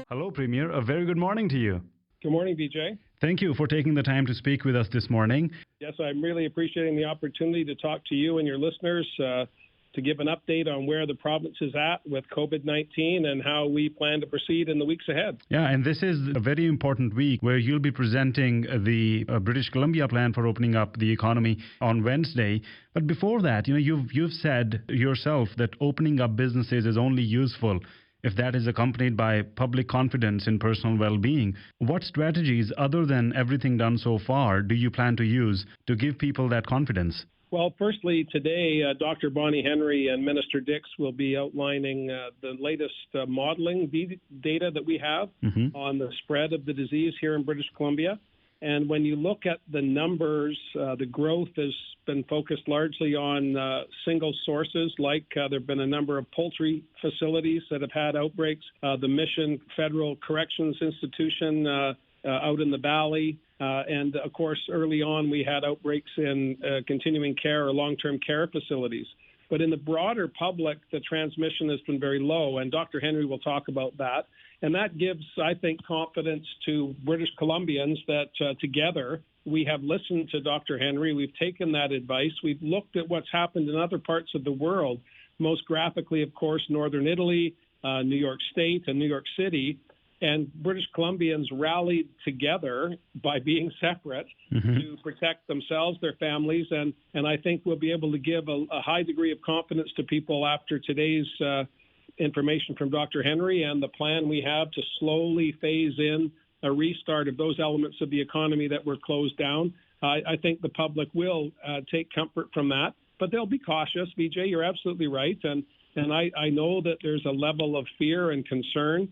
Hello, Premier. A very good morning to you. Good morning, Vijay. Thank you for taking the time to speak with us this morning. Yes, I'm really appreciating the opportunity to talk to you and your listeners to give an update on where the province is at with COVID-19 and how we plan to proceed in the weeks ahead. Yeah, and this is a very important week where you'll be presenting the British Columbia plan for opening up the economy on Wednesday. But before that, you've said yourself that opening up businesses is only useful if that is accompanied by public confidence in personal well-being. What strategies, other than everything done so far, do you plan to use to give people that confidence? Well, firstly, today, Dr. Bonnie Henry and Minister Dix will be outlining the latest modeling data that we have on the spread of the disease here in British Columbia. And when you look at the numbers, the growth has been focused largely on single sources, like there have been a number of poultry facilities that have had outbreaks, the Mission Federal Corrections Institution out in the Valley. And, of course, early on we had outbreaks in continuing care or long-term care facilities. But in the broader public, the transmission has been very low, and Dr. Henry will talk about that. And that gives, I think, confidence to British Columbians that together we have listened to Dr. Henry. We've taken that advice. We've looked at what's happened in other parts of the world, most graphically, of course, Northern Italy, New York State, and New York City. And British Columbians rallied together by being separate to protect themselves, their families, and I think we'll be able to give a high degree of confidence to people after today's information from Dr. Henry and the plan we have to slowly phase in a restart of those elements of the economy that were closed down. I think the public will take comfort from that, but they'll be cautious. Vijay, you're absolutely right, and I know that there's a level of fear and concern,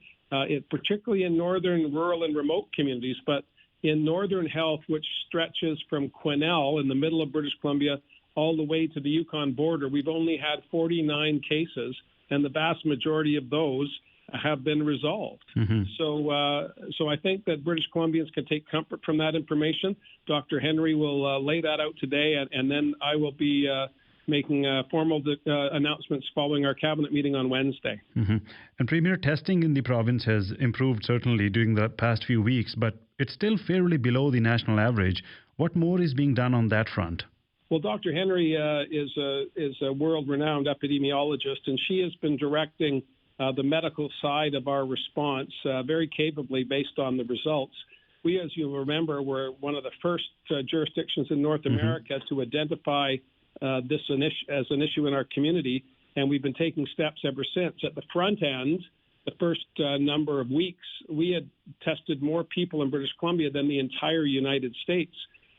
particularly in northern, rural, and remote communities. But in Northern Health, which stretches from Quesnel in the middle of British Columbia all the way to the Yukon border, we've only had 49 cases, and the vast majority of those have been resolved. So I think that British Columbians can take comfort from that information. Dr. Henry will lay that out today, and then I will be making formal announcements following our cabinet meeting on Wednesday. And Premier, testing in the province has improved certainly during the past few weeks, but it's still fairly below the national average. What more is being done on that front? Well, Dr. Henry is a world-renowned epidemiologist, and she has been directing the medical side of our response very capably based on the results. We, as you remember, were one of the first jurisdictions in North America to identify this as an issue in our community, and we've been taking steps ever since. At the front end, the first number of weeks, we had tested more people in British Columbia than the entire United States.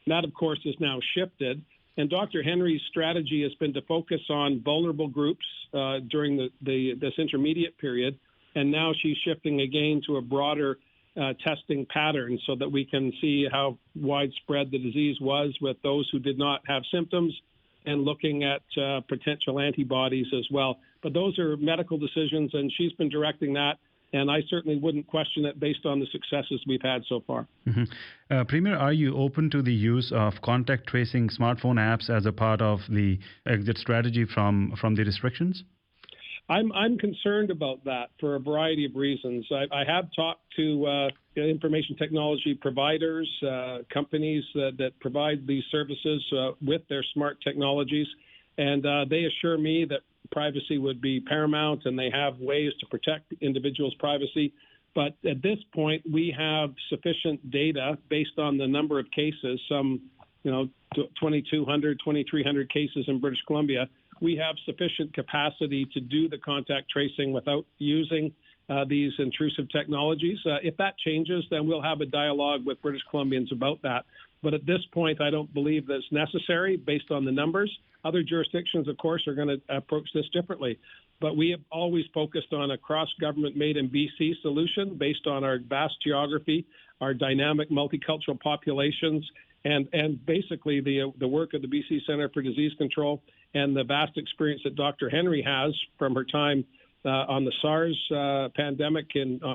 And that, of course, has now shifted. And Dr. Henry's strategy has been to focus on vulnerable groups during this intermediate period, and now she's shifting again to a broader testing pattern so that we can see how widespread the disease was with those who did not have symptoms, and looking at potential antibodies as well. But those are medical decisions, and she's been directing that, and I certainly wouldn't question it based on the successes we've had so far. Premier, are you open to the use of contact tracing smartphone apps as a part of the exit strategy from the restrictions? I'm concerned about that for a variety of reasons. I have talked to information technology providers, companies that provide these services with their smart technologies, and they assure me that privacy would be paramount and they have ways to protect individuals' privacy. But at this point, we have sufficient data based on the number of cases, some 2,200, 2,300 cases in British Columbia. We have sufficient capacity to do the contact tracing without using these intrusive technologies. If that changes, then we'll have a dialogue with British Columbians about that. But at this point, I don't believe that's necessary based on the numbers. Other jurisdictions, of course, are going to approach this differently. But we have always focused on a cross-government made in BC solution based on our vast geography, our dynamic multicultural populations, and basically the work of the BC Centre for Disease Control and the vast experience that Dr. Henry has from her time on the SARS pandemic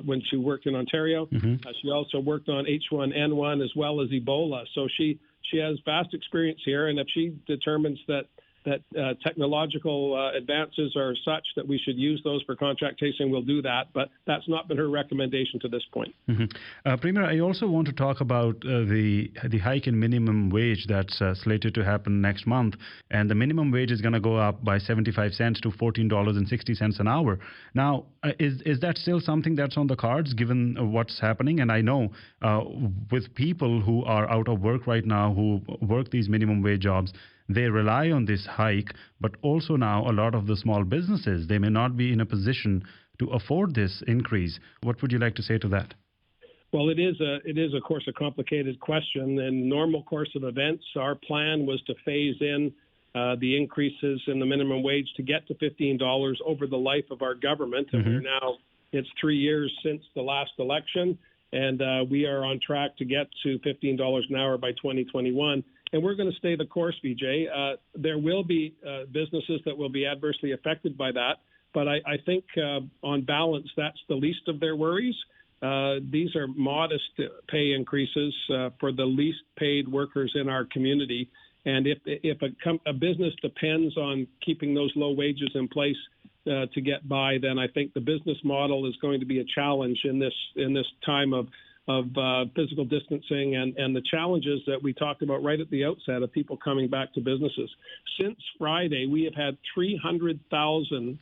when she worked in Ontario. She also worked on H1N1 as well as Ebola. So she has vast experience here, and if she determines that technological advances are such that we should use those for contract tracing, we'll do that. But that's not been her recommendation to this point. Premier, I also want to talk about the hike in minimum wage that's slated to happen next month. And the minimum wage is going to go up by 75 cents to $14.60 an hour. Now, is that still something that's on the cards given what's happening? And I know with people who are out of work right now, who work these minimum wage jobs, they rely on this hike, but also now a lot of the small businesses, they may not be in a position to afford this increase. What would you like to say to that? Well, it is, of course, a complicated question. In normal course of events, our plan was to phase in the increases in the minimum wage to get to $15 over the life of our government. And we're now, it's 3 years since the last election, and we are on track to get to $15 an hour by 2021. And we're going to stay the course, Vijay. There will be businesses that will be adversely affected by that. But I think on balance, that's the least of their worries. These are modest pay increases for the least paid workers in our community. And if a business depends on keeping those low wages in place to get by, then I think the business model is going to be a challenge in this time of physical distancing and the challenges that we talked about right at the outset of people coming back to businesses. Since Friday, we have had 300,000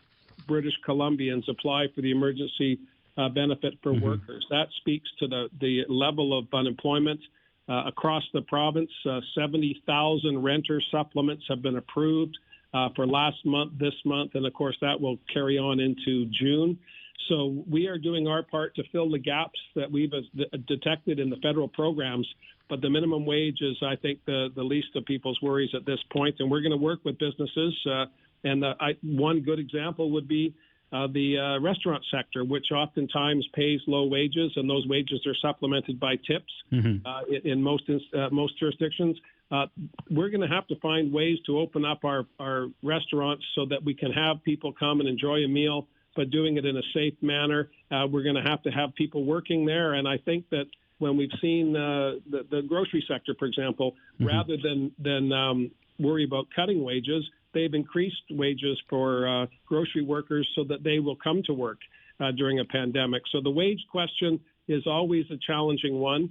British Columbians apply for the emergency benefit for workers. That speaks to the level of unemployment across the province. 70,000 renter supplements have been approved for last month, this month, and of course that will carry on into June. So we are doing our part to fill the gaps that we've detected in the federal programs, but the minimum wage is, I think, the least of people's worries at this point, and we're going to work with businesses. One good example would be the restaurant sector, which oftentimes pays low wages, and those wages are supplemented by tips in most jurisdictions. We're going to have to find ways to open up our restaurants so that we can have people come and enjoy a meal, but doing it in a safe manner. We're going to have people working there. And I think that when we've seen the grocery sector, for example, rather than worry about cutting wages, they've increased wages for grocery workers so that they will come to work during a pandemic. So the wage question is always a challenging one.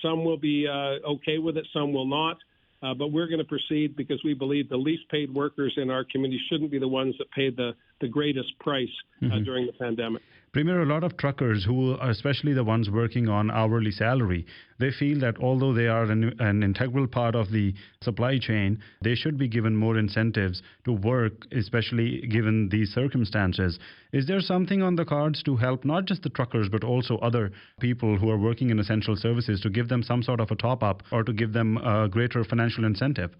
Some will be okay with it, some will not. But we're going to proceed because we believe the least paid workers in our community shouldn't be the ones that pay the greatest price during the pandemic. Premier, a lot of truckers who, especially the ones working on hourly salary, they feel that although they are an integral part of the supply chain, they should be given more incentives to work, especially given these circumstances. Is there something on the cards to help not just the truckers, but also other people who are working in essential services to give them some sort of a top-up or to give them a greater financial incentive?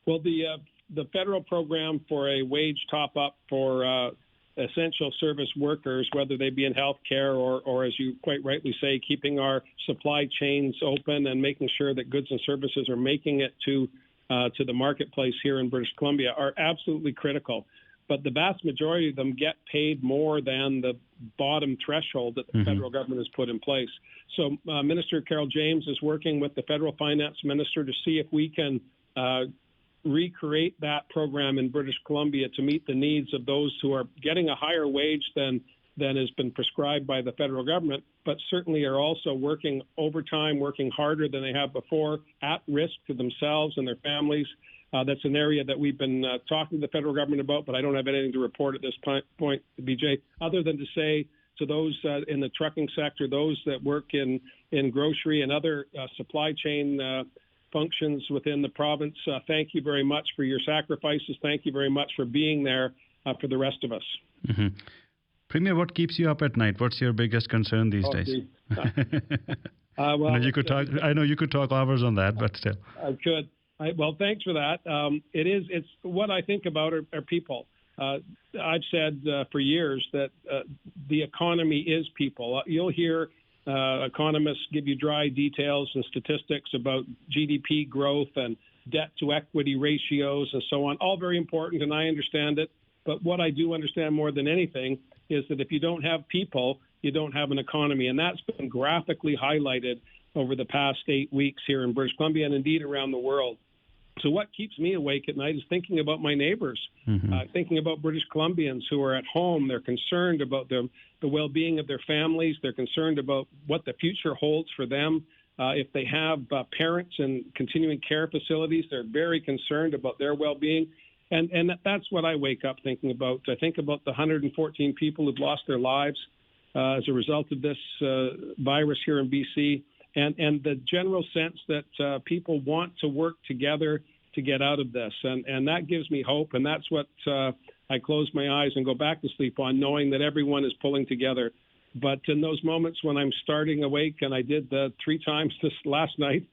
Well, the federal program for a wage top-up for essential service workers, whether they be in healthcare or, as you quite rightly say, keeping our supply chains open and making sure that goods and services are making it to the marketplace here in British Columbia, are absolutely critical. But the vast majority of them get paid more than the bottom threshold that the federal government has put in place. So Minister Carol James is working with the federal finance minister to see if we can recreate that program in British Columbia to meet the needs of those who are getting a higher wage than has been prescribed by the federal government, but certainly are also working overtime, working harder than they have before, at risk to themselves and their families. That's an area that we've been talking to the federal government about, but I don't have anything to report at this point, BJ, other than to say to those in the trucking sector, those that work in grocery and other supply chain functions within the province, thank you very much for your sacrifices. Thank you very much for being there for the rest of us. Premier, what keeps you up at night? What's your biggest concern these days? Well, you could talk. I know you could talk hours on that, but still. I could. Well, thanks for that. It's what I think about are people. I've said for years that the economy is people. You'll hear economists give you dry details and statistics about GDP growth and debt-to-equity ratios and so on, all very important, and I understand it. But what I do understand more than anything is that if you don't have people, you don't have an economy, and that's been graphically highlighted over the past 8 weeks here in British Columbia and indeed around the world. So what keeps me awake at night is thinking about my neighbors, thinking about British Columbians who are at home. They're concerned about the well-being of their families. They're concerned about what the future holds for them. If they have parents in continuing care facilities, they're very concerned about their well-being. And that's what I wake up thinking about. I think about the 114 people who've lost their lives as a result of this virus here in BC, and the general sense that people want to work together to get out of this. And that gives me hope, and that's what I close my eyes and go back to sleep on, knowing that everyone is pulling together. But in those moments when I'm starting awake, and I did 3 times this last night,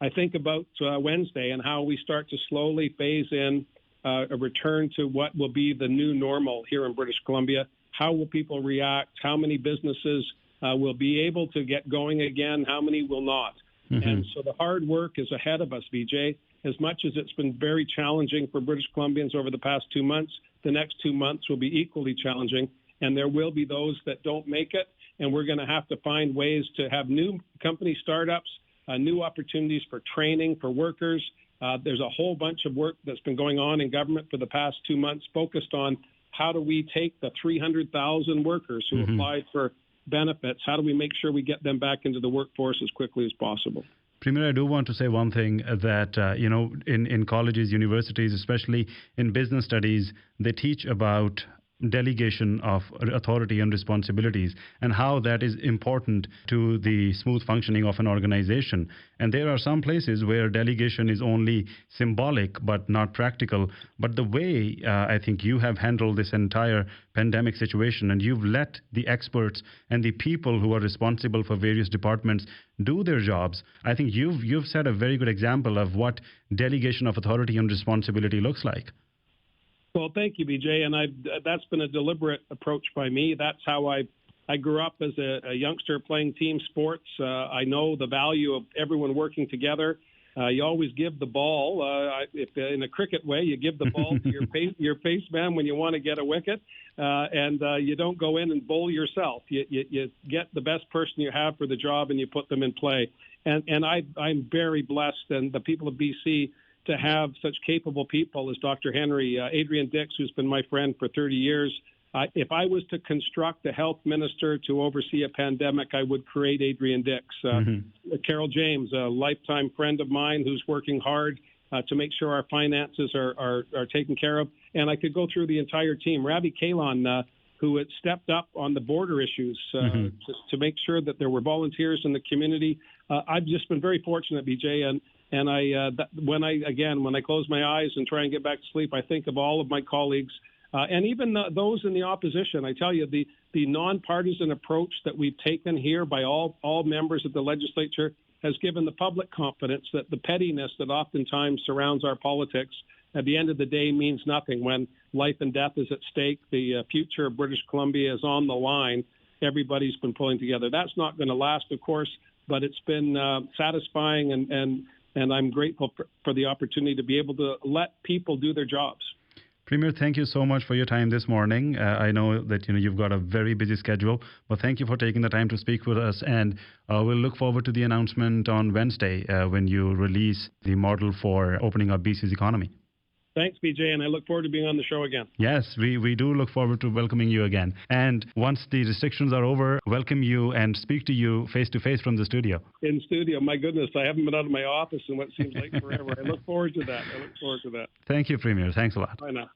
I think about Wednesday and how we start to slowly phase in a return to what will be the new normal here in British Columbia. How will people react? How many businesses will be able to get going again? How many will not? And so the hard work is ahead of us, Vijay. As much as it's been very challenging for British Columbians over the past 2 months, the next 2 months will be equally challenging. And there will be those that don't make it. And we're going to have to find ways to have new company startups, new opportunities for training for workers. There's a whole bunch of work that's been going on in government for the past 2 months focused on how do we take the 300,000 workers who applied for benefits, how do we make sure we get them back into the workforce as quickly as possible? Premier, I do want to say one thing that, in colleges, universities, especially in business studies, they teach about delegation of authority and responsibilities and how that is important to the smooth functioning of an organization. And there are some places where delegation is only symbolic but not practical. But the way I think you have handled this entire pandemic situation, and you've let the experts and the people who are responsible for various departments do their jobs, I think you've set a very good example of what delegation of authority and responsibility looks like. Well, thank you, Vijay. And that's been a deliberate approach by me. That's how I grew up as a youngster playing team sports. I know the value of everyone working together. You always give the ball. If in a cricket way, you give the ball to your pace man when you want to get a wicket, and you don't go in and bowl yourself. You get the best person you have for the job, and you put them in play. And I'm very blessed, and the people of BC, to have such capable people as Dr. Henry, Adrian Dix, who's been my friend for 30 years. If I was to construct a health minister to oversee a pandemic, I would create Adrian Dix. Carol James, a lifetime friend of mine who's working hard to make sure our finances are taken care of. And I could go through the entire team. Ravi Kalon, who had stepped up on the border issues to make sure that there were volunteers in the community. I've just been very fortunate, BJ, and when I close my eyes and try and get back to sleep, I think of all of my colleagues and even those in the opposition. I tell you, the nonpartisan approach that we've taken here by all members of the legislature has given the public confidence that the pettiness that oftentimes surrounds our politics at the end of the day means nothing. When life and death is at stake, the future of British Columbia is on the line, everybody's been pulling together. That's not going to last, of course, but it's been satisfying and I'm grateful for the opportunity to be able to let people do their jobs. Premier, thank you so much for your time this morning. I know that you've got a very busy schedule, but thank you for taking the time to speak with us. And we'll look forward to the announcement on Wednesday when you release the model for opening up BC's economy. Thanks, BJ, and I look forward to being on the show again. Yes, we do look forward to welcoming you again. And once the restrictions are over, welcome you and speak to you face-to-face from the studio. In studio, my goodness, I haven't been out of my office in what seems like forever. I look forward to that. Thank you, Premier. Thanks a lot. Bye now.